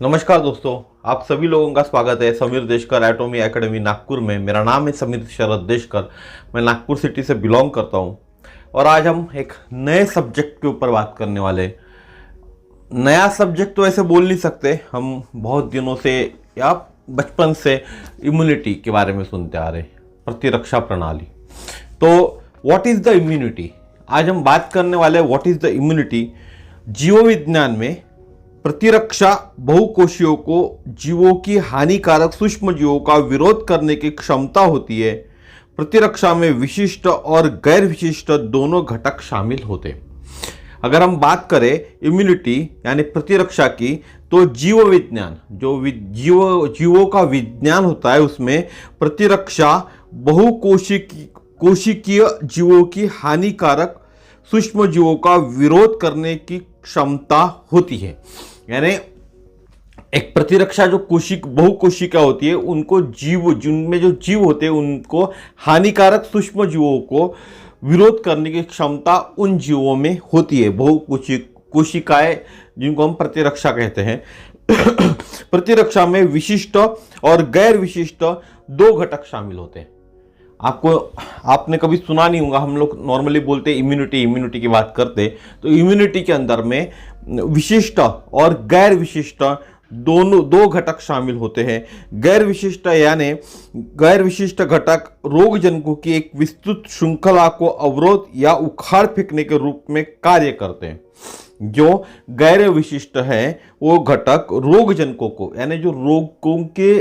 नमस्कार दोस्तों, आप सभी लोगों का स्वागत है समीर देशकर एटॉमी एकेडमी नागपुर में। मेरा नाम है समीर शरद देशकर। मैं नागपुर सिटी से बिलोंग करता हूं और आज हम एक नए सब्जेक्ट के ऊपर बात करने वाले। नया सब्जेक्ट तो ऐसे बोल नहीं सकते, हम बहुत दिनों से या बचपन से इम्यूनिटी के बारे में सुनते आ रहे, प्रतिरक्षा प्रणाली। तो व्हाट इज द इम्यूनिटी? आज हम बात करने वाले व्हाट इज द इम्यूनिटी। जीव विज्ञान में प्रतिरक्षा बहुकोशियों को जीवों की हानिकारक सूक्ष्म जीवों का विरोध करने की क्षमता होती है। प्रतिरक्षा में विशिष्ट और गैर विशिष्ट दोनों घटक शामिल होते हैं। अगर हम बात करें इम्यूनिटी यानी प्रतिरक्षा की, तो जीव विज्ञान जो जीवों का विज्ञान होता है उसमें प्रतिरक्षा कोशिकीय जीवों की हानिकारक सूक्ष्म जीवों का विरोध करने की क्षमता होती है। यानी एक प्रतिरक्षा जो बहुकोशिका होती है, उनको जिनमें जो जीव होते हैं उनको हानिकारक सूक्ष्म जीवों को विरोध करने की क्षमता उन जीवों में होती है। कोशिकाएं जिनको हम प्रतिरक्षा कहते हैं। प्रतिरक्षा में विशिष्ट और गैर विशिष्ट दो घटक शामिल होते हैं। आपने कभी सुना नहीं होगा, हम लोग नॉर्मली बोलते हैं इम्यूनिटी की बात करते, तो इम्यूनिटी के अंदर में विशिष्ट और गैर विशिष्ट दो घटक शामिल होते हैं। गैर विशिष्ट घटक रोगजनकों की एक विस्तृत श्रृंखला को अवरोध या उखाड़ फेंकने के रूप में कार्य करते हैं। जो गैर विशिष्ट है वो घटक रोगजनकों को, यानी जो रोगों के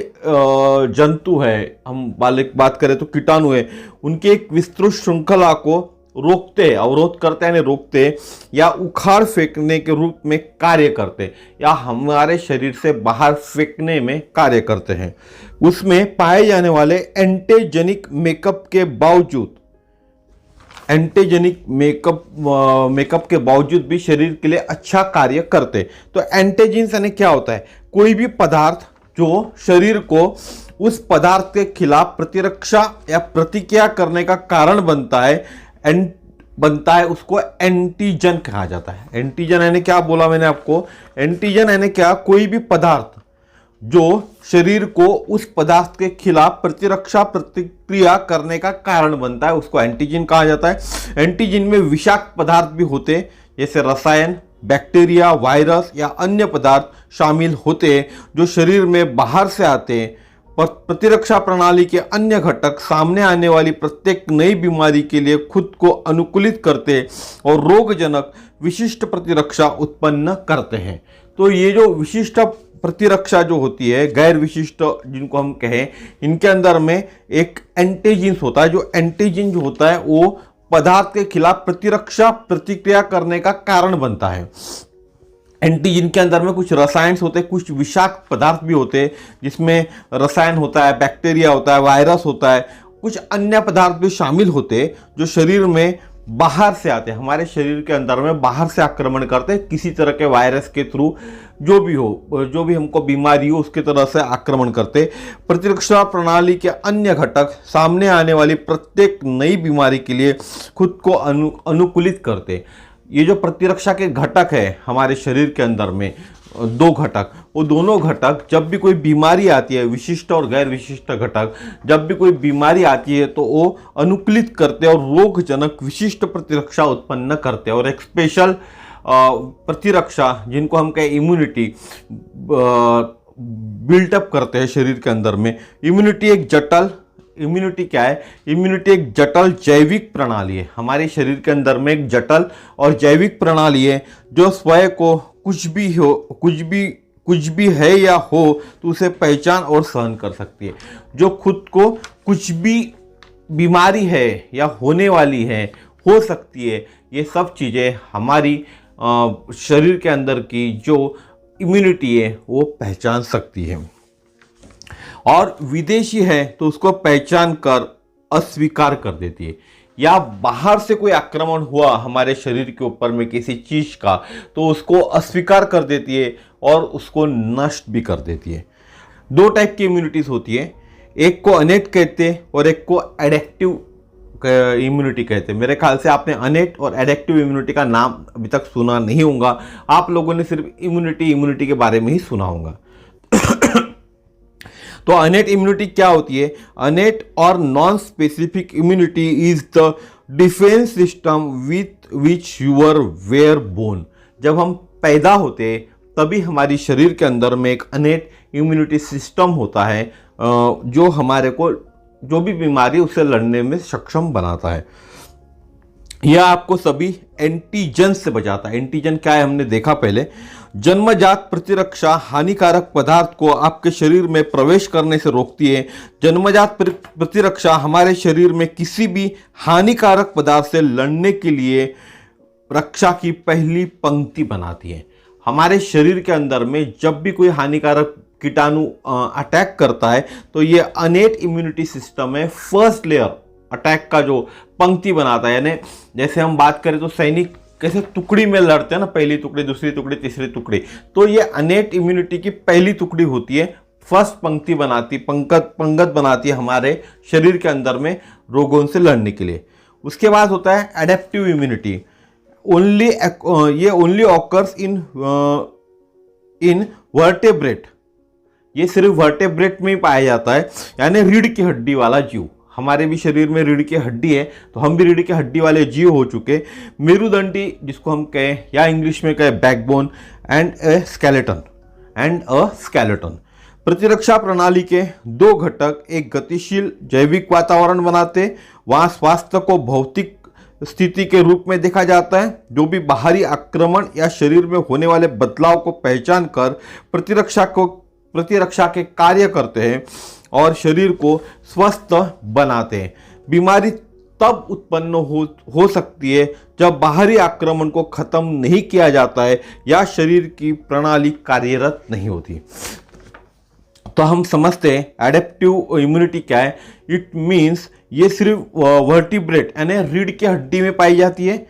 जंतु है, हम बात करें तो कीटाणु है, उनके एक विस्तृत श्रृंखला को रोकते, अवरोध करते हैं, रोकते या उखाड़ फेंकने के रूप में कार्य करते या हमारे शरीर से बाहर फेंकने में कार्य करते हैं। उसमें पाए जाने वाले एंटीजेनिक मेकअप के बावजूद भी शरीर के लिए अच्छा कार्य करते। तो एंटीजेंस यानी क्या होता है? कोई भी पदार्थ जो शरीर को उस पदार्थ के खिलाफ प्रतिरक्षा या प्रतिक्रिया करने का कारण बनता है, उसको एंटीजन कहा जाता है। एंटीजन यानी क्या बोला मैंने आपको? एंटीजन यानी क्या? कोई भी पदार्थ जो शरीर को उस पदार्थ के खिलाफ प्रतिक्रिया करने का कारण बनता है, उसको एंटीजन कहा जाता है। एंटीजन में विषाक्त पदार्थ भी होते हैं, जैसे रसायन, बैक्टीरिया, वायरस या अन्य पदार्थ शामिल होते हैं जो शरीर में बाहर से आते हैं। प्रतिरक्षा प्रणाली के अन्य घटक सामने आने वाली प्रत्येक नई बीमारी के लिए खुद को अनुकूलित करते और रोगजनक विशिष्ट प्रतिरक्षा उत्पन्न करते हैं। तो ये जो विशिष्ट प्रतिरक्षा जो होती है, गैर विशिष्ट जिनको हम कहें, इनके अंदर में एक एंटीजेन होता है। जो एंटीजेन जो होता है वो पदार्थ के खिलाफ प्रतिक्रिया करने का कारण बनता है। एंटीजन के अंदर में कुछ रसायन होते हैं, कुछ विषाक्त पदार्थ भी होते हैं, जिसमें रसायन होता है, बैक्टीरिया होता है, वायरस होता है, कुछ अन्य पदार्थ भी शामिल होते हैं जो शरीर में बाहर से आते हैं, हमारे शरीर के अंदर में बाहर से आक्रमण करते हैं, किसी तरह के वायरस के थ्रू, जो भी हमको बीमारी हो उसके तरह से आक्रमण करते। प्रतिरक्षा प्रणाली के अन्य घटक सामने आने वाली प्रत्येक नई बीमारी के लिए खुद को अनुकूलित करते। ये जो प्रतिरक्षा के घटक है हमारे शरीर के अंदर में, दो घटक, वो दोनों घटक जब भी कोई बीमारी आती है, विशिष्ट और गैर विशिष्ट घटक जब भी कोई बीमारी आती है तो वो अनुकूलित करते और रोगजनक विशिष्ट प्रतिरक्षा उत्पन्न करते और एक स्पेशल प्रतिरक्षा जिनको हम कहें इम्यूनिटी बिल्टअप करते हैं शरीर के अंदर में। इम्यूनिटी क्या है? इम्यूनिटी एक जटिल जैविक प्रणाली है। हमारे शरीर के अंदर में एक जटिल और जैविक प्रणाली है जो स्वयं को कुछ भी है या हो तो उसे पहचान और सहन कर सकती है। जो खुद को कुछ भी बीमारी है या होने वाली है, हो सकती है, ये सब चीज़ें हमारी शरीर के अंदर की जो इम्यूनिटी है वो पहचान सकती है। और विदेशी है तो उसको पहचान कर अस्वीकार कर देती है। या बाहर से कोई आक्रमण हुआ हमारे शरीर के ऊपर में किसी चीज का, तो उसको अस्वीकार कर देती है और उसको नष्ट भी कर देती है। दो टाइप की इम्यूनिटीज होती है, एक को अनेट कहते हैं और एक को एडेक्टिव इम्यूनिटी कहते हैं। मेरे ख्याल से आपने अनेट और एडेप्टिव इम्यूनिटी का नाम अभी तक सुना नहीं होगा, आप लोगों ने सिर्फ इम्यूनिटी के बारे में ही सुना होगा। तो अनेट इम्यूनिटी क्या होती है? अनेट और non specific immunity is the defence system with which you are were born. जब हम पैदा होते हैं तभी हमारी शरीर के अंदर में एक अनेट इम्यूनिटी सिस्टम होता है जो हमारे को जो भी बीमारी उससे लड़ने में सक्षम बनाता है। यह आपको सभी एंटीजन से बचाता है। एंटीजन क्या है हमने देखा पहले। जन्मजात प्रतिरक्षा हानिकारक पदार्थ को आपके शरीर में प्रवेश करने से रोकती है। जन्मजात प्रतिरक्षा हमारे शरीर में किसी भी हानिकारक पदार्थ से लड़ने के लिए रक्षा की पहली पंक्ति बनाती है। हमारे शरीर के अंदर में जब भी कोई हानिकारक कीटाणु अटैक करता है तो ये अनेट इम्यूनिटी सिस्टम है फर्स्ट लेयर अटैक का जो पंक्ति बनाता है। यानी जैसे हम बात करें तो सैनिक कैसे टुकड़ी में लड़ते हैं ना, पहली टुकड़ी, दूसरी टुकड़ी, तीसरी टुकड़ी, तो ये अनेट इम्यूनिटी की पहली टुकड़ी होती है, फर्स्ट पंक्ति बनाती, पंगत बनाती है हमारे शरीर के अंदर में रोगों से लड़ने के लिए। उसके बाद होता है adaptive immunity. Only occurs in vertebrate. ये सिर्फ वर्टेब्रेट में ही पाया जाता है, यानी रीढ़ की हड्डी वाला जीव। हमारे भी शरीर में रीढ़ की हड्डी है तो हम भी रीढ़ की हड्डी वाले जीव हो चुके। मेरुदंडी जिसको हम कहें या इंग्लिश में कहें बैकबोन एंड अ स्केलेटन। प्रतिरक्षा प्रणाली के दो घटक एक गतिशील जैविक वातावरण बनाते, वहाँ स्वास्थ्य को भौतिक स्थिति के रूप में देखा जाता है, जो भी बाहरी आक्रमण या शरीर में होने वाले बदलाव को पहचान कर प्रतिरक्षा के कार्य करते हैं और शरीर को स्वस्थ बनाते हैं। बीमारी तब उत्पन्न हो सकती है जब बाहरी आक्रमण को खत्म नहीं किया जाता है या शरीर की प्रणाली कार्यरत नहीं होती। तो हम समझते हैं एडेप्टिव इम्यूनिटी क्या है। इट मीन्स ये सिर्फ वर्टिब्रेट यानी रीढ़ की हड्डी में पाई जाती है।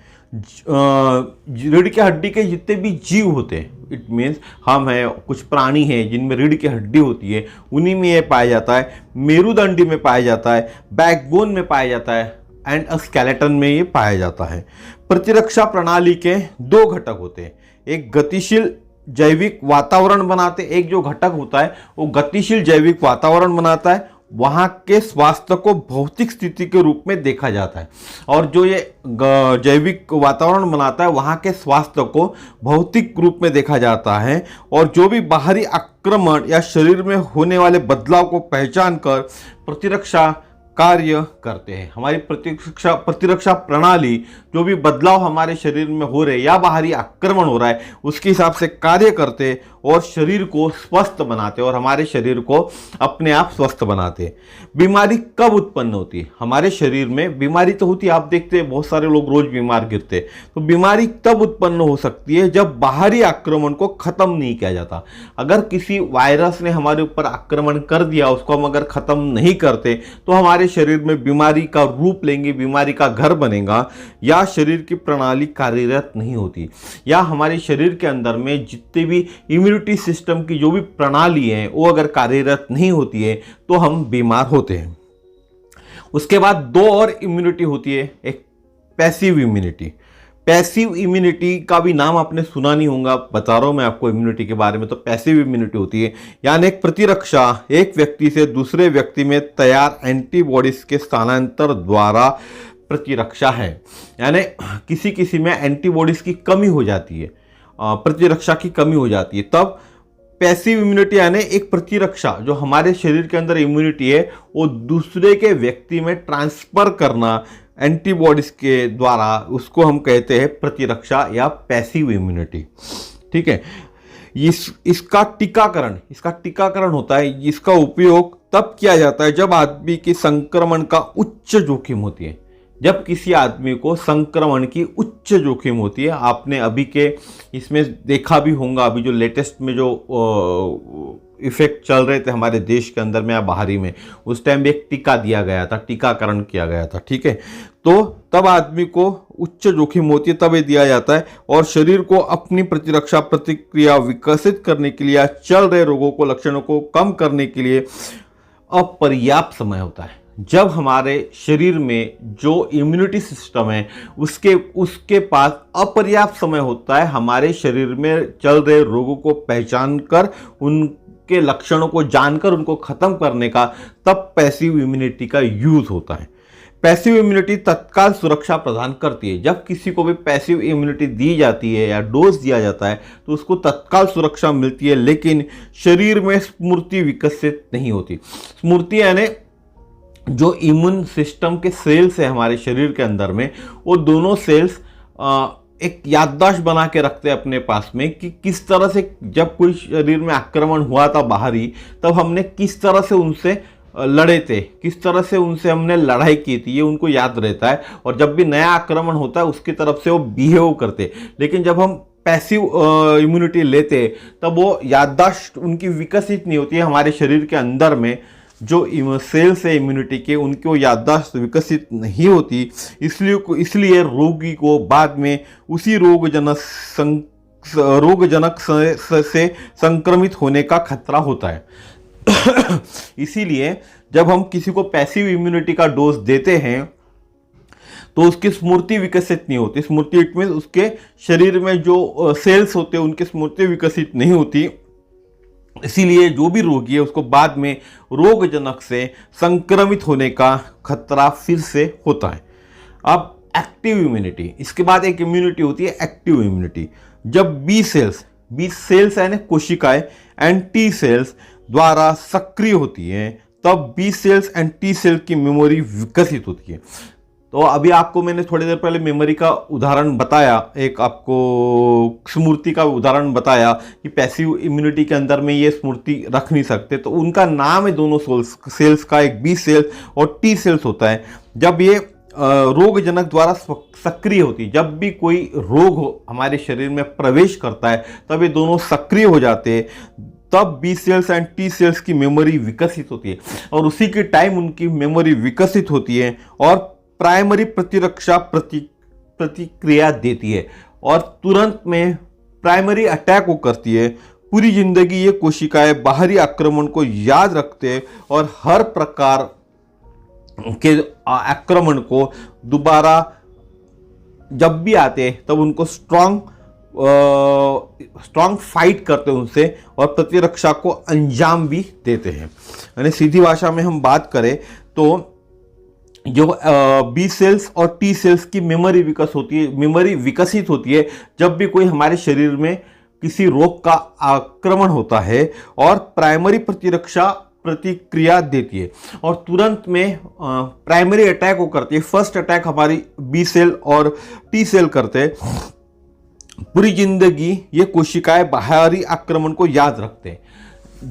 रीढ़ की हड्डी के जितने भी जीव होते हैं, इट मीन्स हम हैं, कुछ प्राणी हैं जिनमें रीढ़ की हड्डी होती है, उन्हीं में ये पाया जाता है। मेरुदंडी में पाया जाता है, बैकबोन में पाया जाता है एंड स्केलेटन में ये पाया जाता है। प्रतिरक्षा प्रणाली के दो घटक होते हैं, एक गतिशील जैविक वातावरण बनाते, एक जो घटक होता है वो गतिशील जैविक वातावरण बनाता है, वहाँ के स्वास्थ्य को भौतिक स्थिति के रूप में देखा जाता है। और जो ये जैविक वातावरण बनाता है वहाँ के स्वास्थ्य को भौतिक रूप में देखा जाता है, और जो भी बाहरी आक्रमण या शरीर में होने वाले बदलाव को पहचान कर प्रतिरक्षा कार्य करते हैं। हमारी प्रतिरक्षा प्रणाली जो भी बदलाव हमारे शरीर में हो रहे या बाहरी आक्रमण हो रहा है उसके हिसाब से कार्य करते और शरीर को स्वस्थ बनाते और हमारे शरीर को अपने आप स्वस्थ बनाते। बीमारी कब उत्पन्न होती है? हमारे शरीर में बीमारी तो होती है, आप देखते हैं बहुत सारे लोग रोज बीमार गिरते। तो बीमारी तब उत्पन्न हो सकती है जब बाहरी आक्रमण को खत्म नहीं किया जाता। अगर किसी वायरस ने हमारे ऊपर आक्रमण कर दिया, उसको हम अगर खत्म नहीं करते तो हमारे शरीर में बीमारी का रूप लेंगे, बीमारी का घर बनेगा, या शरीर की प्रणाली कार्यरत नहीं होती, या हमारे शरीर के अंदर में जितने भी इम्यूनिटी सिस्टम की जो भी प्रणाली है वो अगर कार्यरत नहीं होती है तो हम बीमार होते हैं। उसके बाद दो और इम्यूनिटी होती है, एक पैसिव इम्यूनिटी। पैसिव इम्यूनिटी का भी नाम आपने सुना नहीं होगा, बता रहा हूं मैं आपको इम्यूनिटी के बारे में। तो पैसिव इम्यूनिटी होती है यानी एक प्रतिरक्षा एक व्यक्ति से दूसरे व्यक्ति में तैयार एंटीबॉडीज के स्थानांतर द्वारा प्रतिरक्षा है। यानी किसी में एंटीबॉडीज की कमी हो जाती है, प्रतिरक्षा की कमी हो जाती है, तब पैसिव इम्यूनिटी यानी एक प्रतिरक्षा जो हमारे शरीर के अंदर इम्यूनिटी है वो दूसरे के व्यक्ति में ट्रांसफर करना एंटीबॉडीज के द्वारा, उसको हम कहते हैं प्रतिरक्षा या पैसिव इम्यूनिटी। ठीक है, इसका टीकाकरण होता है। इसका उपयोग तब किया जाता है जब आदमी की संक्रमण का उच्च जोखिम होती है। जब किसी आदमी को संक्रमण की उच्च जोखिम होती है, आपने अभी के इसमें देखा भी होगा, अभी जो लेटेस्ट में जो इफेक्ट चल रहे थे हमारे देश के अंदर में या बाहरी में, उस टाइम भी एक टीका दिया गया था, टीकाकरण किया गया था। ठीक है, तो तब आदमी को उच्च जोखिम होती है, तब ये दिया जाता है, और शरीर को अपनी प्रतिरक्षा प्रतिक्रिया विकसित करने के लिए, चल रहे रोगों को, लक्षणों को कम करने के लिए अपर्याप्त समय होता है। जब हमारे शरीर में जो इम्यूनिटी सिस्टम है उसके पास अपर्याप्त समय होता है हमारे शरीर में चल रहे रोगों को पहचान कर उनके लक्षणों को जानकर उनको खत्म करने का, तब पैसिव इम्यूनिटी का यूज होता है। पैसिव इम्यूनिटी तत्काल सुरक्षा प्रदान करती है। जब किसी को भी पैसिव इम्यूनिटी दी जाती है या डोज दिया जाता है तो उसको तत्काल सुरक्षा मिलती है, लेकिन शरीर में स्मृति विकसित नहीं होती। स्मृति यानी जो इम्यून सिस्टम के सेल्स है हमारे शरीर के अंदर में, वो दोनों सेल्स एक याददाश्त बना के रखते हैं अपने पास में कि किस तरह से जब कोई शरीर में आक्रमण हुआ था बाहरी, तब हमने किस तरह से उनसे लड़े थे, किस तरह से उनसे हमने लड़ाई की थी, ये उनको याद रहता है। और जब भी नया आक्रमण होता है उसकी तरफ से वो बिहेव करते। लेकिन जब हम पैसिव इम्यूनिटी लेते तब वो याददाश्त उनकी विकसित नहीं होती है। हमारे शरीर के अंदर में जो सेल्स है इम्यूनिटी के, उनकी वो याददाश्त विकसित नहीं होती। इसलिए रोगी को बाद में उसी रोगजनक से संक्रमित होने का खतरा होता है। इसीलिए जब हम किसी को पैसिव इम्यूनिटी का डोज देते हैं तो उसकी स्मृति विकसित नहीं होती। स्मृति इट मीन उसके शरीर में जो सेल्स होते हैं उनकी स्मृति विकसित नहीं होती। इसीलिए जो भी रोगी है उसको बाद में रोगजनक से संक्रमित होने का खतरा फिर से होता है। अब एक्टिव इम्यूनिटी, इसके बाद एक इम्यूनिटी होती है एक्टिव इम्यूनिटी। जब बी सेल्स यानी कोशिकाएं एंड टी सेल्स द्वारा सक्रिय होती हैं, तब B cells and T cell की मेमोरी विकसित होती है। तो अभी आपको मैंने थोड़ी देर पहले मेमोरी का उदाहरण बताया, एक आपको स्मृति का उदाहरण बताया कि पैसिव इम्यूनिटी के अंदर में ये स्मृति रख नहीं सकते। तो उनका नाम है दोनों सेल्स का, एक बी सेल और टी सेल्स होता है। जब ये रोगजनक द्वारा सक्रिय होती, जब भी कोई रोग हमारे शरीर में प्रवेश करता है तब ये दोनों सक्रिय हो जाते हैं, तब B cells and T cells की मेमोरी विकसित होती है। और उसी के टाइम उनकी मेमोरी विकसित होती है और प्राइमरी प्रतिरक्षा प्रतिक्रिया देती है और तुरंत में प्राइमरी अटैक को करती है। पूरी जिंदगी ये कोशिकाएं बाहरी आक्रमण को याद रखते हैं और हर प्रकार के आक्रमण को दोबारा जब भी आते हैं तब उनको स्ट्रॉन्ग फाइट करते हैं उनसे और प्रतिरक्षा को अंजाम भी देते हैं। यानी सीधी भाषा में हम बात करें तो जो बी सेल्स और टी सेल्स की मेमोरी विकसित होती है जब भी कोई हमारे शरीर में किसी रोग का आक्रमण होता है और प्राइमरी प्रतिरक्षा प्रतिक्रिया देती है और तुरंत में प्राइमरी अटैक को करती है। फर्स्ट अटैक हमारी बी सेल और टी सेल करते हैं। पूरी जिंदगी ये कोशिकाएं बाहरी आक्रमण को याद रखते हैं।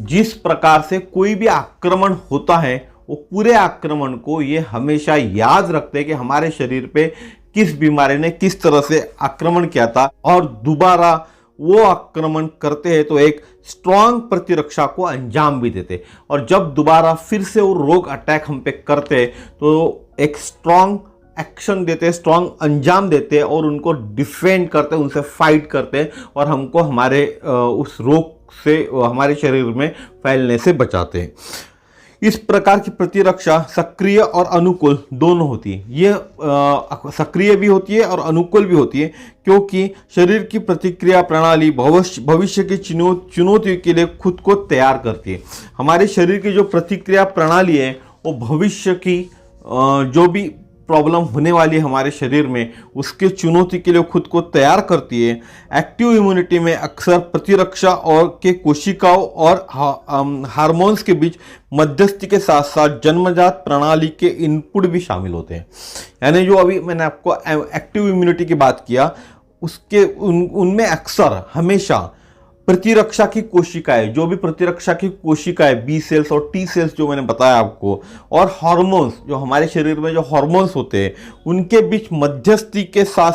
जिस प्रकार से कोई भी आक्रमण होता है वो पूरे आक्रमण को ये हमेशा याद रखते हैं कि हमारे शरीर पे किस बीमारी ने किस तरह से आक्रमण किया था और दोबारा वो आक्रमण करते हैं तो एक स्ट्रांग प्रतिरक्षा को अंजाम भी देते। और जब दोबारा फिर से वो रोग अटैक हम पे करते तो एक स्ट्रांग एक्शन देते हैं, स्ट्रांग अंजाम देते हैं और उनको डिफेंड करते हैं, उनसे फाइट करते हैं और हमको हमारे उस रोग से हमारे शरीर में फैलने से बचाते हैं। इस प्रकार की प्रतिरक्षा सक्रिय और अनुकूल दोनों होती है। ये सक्रिय भी होती है और अनुकूल भी होती है क्योंकि शरीर की प्रतिक्रिया प्रणाली भविष्य की चुनौती के लिए खुद को तैयार करती है। हमारे शरीर की जो प्रतिक्रिया प्रणाली है वो भविष्य की जो भी प्रॉब्लम होने वाली है हमारे शरीर में उसके चुनौती के लिए खुद को तैयार करती है। एक्टिव इम्यूनिटी में अक्सर प्रतिरक्षा और के कोशिकाओं और हार्मोन्स के बीच मध्यस्थी के साथ साथ जन्मजात प्रणाली के इनपुट भी शामिल होते हैं। यानी जो अभी मैंने आपको एक्टिव इम्यूनिटी की बात किया उसके उनमें अक्सर हमेशा प्रतिरक्षा की कोशिकाएं, जो भी प्रतिरक्षा की कोशिकाएं बी सेल्स और टी सेल्स जो मैंने बताया आपको, और हार्मोन्स जो हमारे शरीर में जो हार्मोन्स होते हैं उनके बीच मध्यस्थी के साथ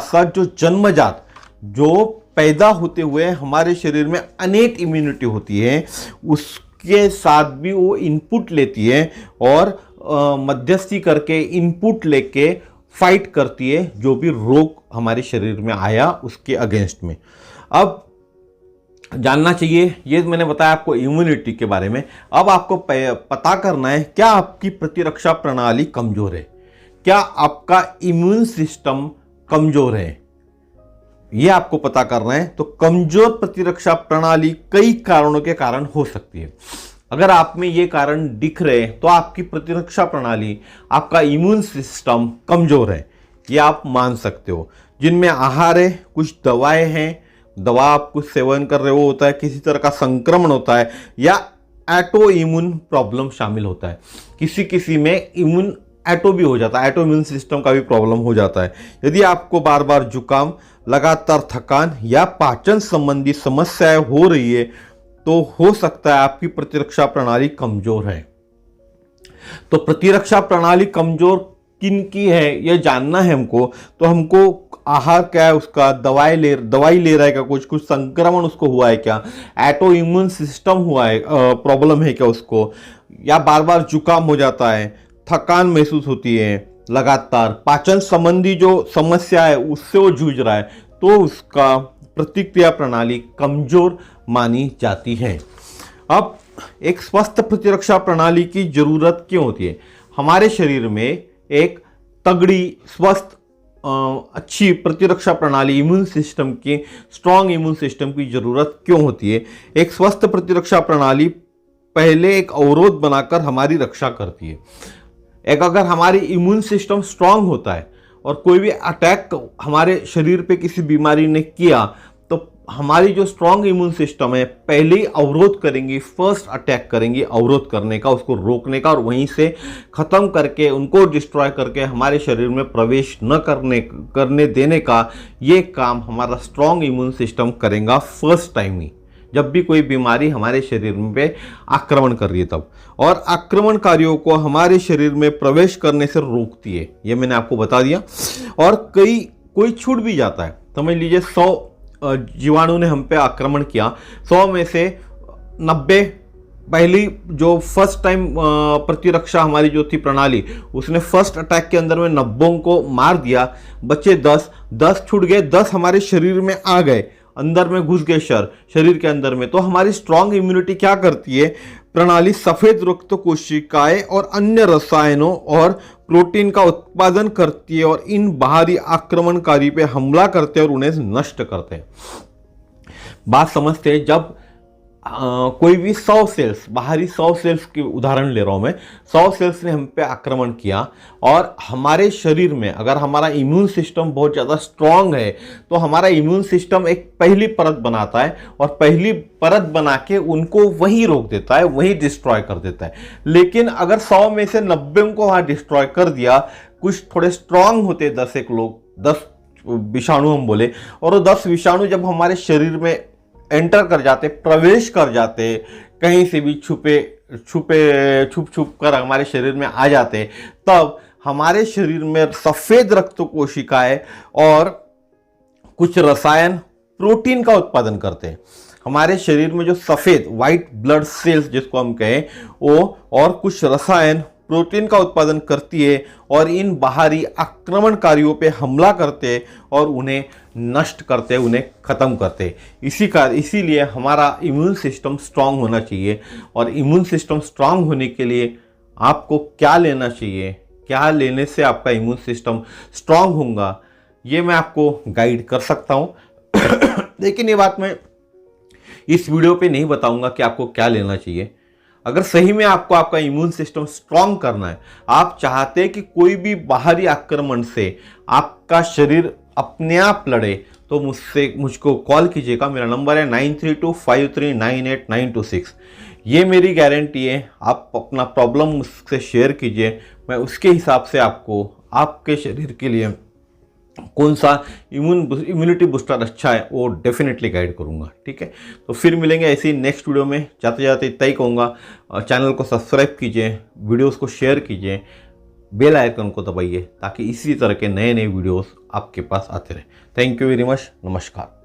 साथ जो जन्मजात जो पैदा होते हुए हमारे शरीर में अनेक इम्यूनिटी होती है उसके साथ भी वो इनपुट लेती है और मध्यस्थी करके इनपुट लेके फाइट करती है जो भी रोग हमारे शरीर में आया उसके अगेंस्ट में। अब जानना चाहिए। ये मैंने बताया आपको इम्यूनिटी के बारे में। अब आपको पता करना है क्या आपकी प्रतिरक्षा प्रणाली कमजोर है, क्या आपका इम्यून सिस्टम कमजोर है, ये आपको पता करना है। तो कमजोर प्रतिरक्षा प्रणाली कई कारणों के कारण हो सकती है। अगर आप में ये कारण दिख रहे हैं तो आपकी प्रतिरक्षा प्रणाली, आपका इम्यून सिस्टम कमजोर है, ये आप मान सकते हो। जिनमें आहार है, कुछ दवाएं हैं, दवा आप कुछ सेवन कर रहे हो होता है, किसी तरह का संक्रमण होता है, या एटो इम्यून प्रॉब्लम शामिल होता है। किसी किसी में इम्यून एटो भी हो जाता है, एटो इम्यून सिस्टम का भी प्रॉब्लम हो जाता है। यदि आपको बार बार जुकाम, लगातार थकान या पाचन संबंधी समस्याएं हो रही है तो हो सकता है आपकी प्रतिरक्षा प्रणाली कमजोर है। तो प्रतिरक्षा प्रणाली कमजोर किन की है यह जानना है हमको। तो हमको आहार क्या है उसका, दवाई ले रहा है क्या, कुछ संक्रमण उसको हुआ है क्या, एटो इम्यून सिस्टम हुआ है, प्रॉब्लम है क्या उसको, या बार बार जुकाम हो जाता है, थकान महसूस होती है लगातार, पाचन संबंधी जो समस्या है उससे वो जूझ रहा है, तो उसका प्रतिक्रिया प्रणाली कमजोर मानी जाती है। अब एक स्वस्थ प्रतिरक्षा प्रणाली की जरूरत क्यों होती है? हमारे शरीर में एक तगड़ी, स्वस्थ, अच्छी प्रतिरक्षा प्रणाली, इम्यून सिस्टम की, स्ट्रांग इम्यून सिस्टम की जरूरत क्यों होती है? एक स्वस्थ प्रतिरक्षा प्रणाली पहले एक अवरोध बनाकर हमारी रक्षा करती है। अगर हमारी इम्यून सिस्टम स्ट्रांग होता है और कोई भी अटैक हमारे शरीर पे किसी बीमारी ने किया तो हमारी जो स्ट्रांग इम्यून सिस्टम है पहले ही अवरोध करेंगी, फर्स्ट अटैक करेंगी अवरोध करने का, उसको रोकने का, और वहीं से खत्म करके, उनको डिस्ट्रॉय करके हमारे शरीर में प्रवेश न करने देने का ये काम हमारा स्ट्रांग इम्यून सिस्टम करेगा फर्स्ट टाइम ही, जब भी कोई बीमारी हमारे शरीर में आक्रमण कर रही है तब। और आक्रमणकारियों को हमारे शरीर में प्रवेश करने से रोकती है, ये मैंने आपको बता दिया। और कोई छूट भी जाता है। समझ लीजिए 100 जीवाणु ने हम पे आक्रमण किया, 100 में से 90, पहली जो फर्स्ट टाइम प्रतिरक्षा हमारी जो थी प्रणाली, उसने फर्स्ट अटैक के अंदर में 90 को मार दिया, बचे 10 छूट गए, 10 हमारे शरीर में आ गए, अंदर में घुस गए शरीर के अंदर में। तो हमारी स्ट्रांग इम्यूनिटी क्या करती है? प्रणाली सफेद रक्त कोशिकाएं और अन्य रसायनों और प्रोटीन का उत्पादन करती है और इन बाहरी आक्रमणकारी पे हमला करते हैं और उन्हें नष्ट करते हैं। बात समझते हैं। जब कोई भी 100 सेल्स, बाहरी 100 सेल्स की उदाहरण ले रहा हूं मैं, 100 सेल्स ने हम पे आक्रमण किया और हमारे शरीर में अगर हमारा इम्यून सिस्टम बहुत ज़्यादा स्ट्रांग है तो हमारा इम्यून सिस्टम एक पहली परत बनाता है और पहली परत बना के उनको वहीं रोक देता है, वहीं डिस्ट्रॉय कर देता है। लेकिन अगर 100 में से 90 को वहाँ डिस्ट्रॉय कर दिया, कुछ थोड़े स्ट्रांग होते 10 एक लोग, 10 विषाणु हम बोले, और वो 10 विषाणु जब हमारे शरीर में एंटर कर जाते, प्रवेश कर जाते, कहीं से भी छुप कर हमारे शरीर में आ जाते, तब हमारे शरीर में सफेद रक्त कोशिकाएं और कुछ रसायन प्रोटीन का उत्पादन करते हैं। हमारे शरीर में जो सफेद व्हाइट ब्लड सेल्स जिसको हम कहें वो, और कुछ रसायन प्रोटीन का उत्पादन करती है और इन बाहरी आक्रमणकारियों पे हमला करते हैं और उन्हें नष्ट करते हैं, उन्हें खत्म करते हैं। इसीलिए हमारा इम्यून सिस्टम स्ट्रांग होना चाहिए। और इम्यून सिस्टम स्ट्रांग होने के लिए आपको क्या लेना चाहिए, क्या लेने से आपका इम्यून सिस्टम स्ट्रांग होगा, ये मैं आपको गाइड कर सकता हूँ। लेकिन ये बात मैं इस वीडियो पे नहीं बताऊंगा कि आपको क्या लेना चाहिए। अगर सही में आपको आपका इम्यून सिस्टम स्ट्रांग करना है, आप चाहते हैं कि कोई भी बाहरी आक्रमण से आपका शरीर अपने आप लड़े, तो मुझको कॉल कीजिएगा। मेरा नंबर है 9325398926। ये मेरी गारंटी है। आप अपना प्रॉब्लम मुझसे शेयर कीजिए, मैं उसके हिसाब से आपको आपके शरीर के लिए कौन सा इम्यूनिटी बूस्टर अच्छा है वो डेफिनेटली गाइड करूंगा। ठीक है, तो फिर मिलेंगे ऐसी नेक्स्ट वीडियो में। जाते जाते इतना ही कहूँगा, चैनल को सब्सक्राइब कीजिए, वीडियोस को शेयर कीजिए, बेल आइकन को दबाइए ताकि इसी तरह के नए नए वीडियोस आपके पास आते रहे। Thank you very much. नमस्कार।